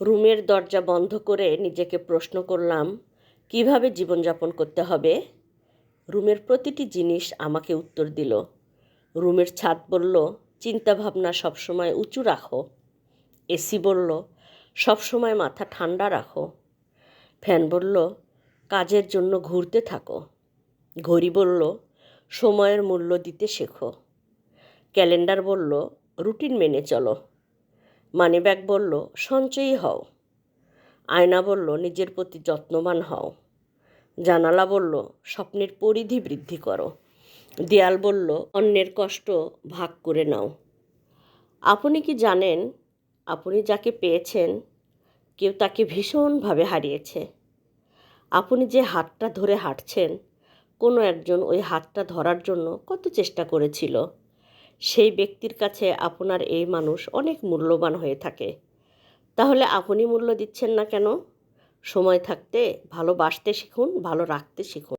রুমের দরজা বন্ধ করে নিজেকে প্রশ্ন করলাম, কিভাবে জীবনযাপন করতে হবে? রুমের প্রতিটি জিনিস আমাকে উত্তর দিল। রুমের ছাদ বলল, চিন্তাভাবনা সবসময় উঁচু রাখো। এসি বলল, সবসময় মাথা ঠান্ডা রাখো। ফ্যান বলল, কাজের জন্য ঘুরতে থাকো। ঘড়ি বলল, সময়ের মূল্য দিতে শেখো। ক্যালেন্ডার বলল, রুটিন মেনে চলো। মানিব্যাগ বলল, সঞ্চয়ী হও। আয়না বলল, নিজের প্রতি যত্নবান হও। জানালা বলল, স্বপ্নের পরিধি বৃদ্ধি করো। দেয়াল বলল, অন্যের কষ্ট ভাগ করে নাও। আপনি কি জানেন, আপনি যাকে পেয়েছেন কেউ তাকে ভীষণভাবে হারিয়েছে। আপনি যে হাতটা ধরে হাঁটছেন, কোনো একজন ওই হাতটা ধরার জন্য কত চেষ্টা করেছিল। সেই ব্যক্তির কাছে আপনার এই মানুষ অনেক মূল্যবান হয়ে থাকে। তাহলে আপনি মূল্য দিচ্ছেন না কেন? সময় থাকতে ভালোবাসতে শিখুন, ভালো রাখতে শিখুন।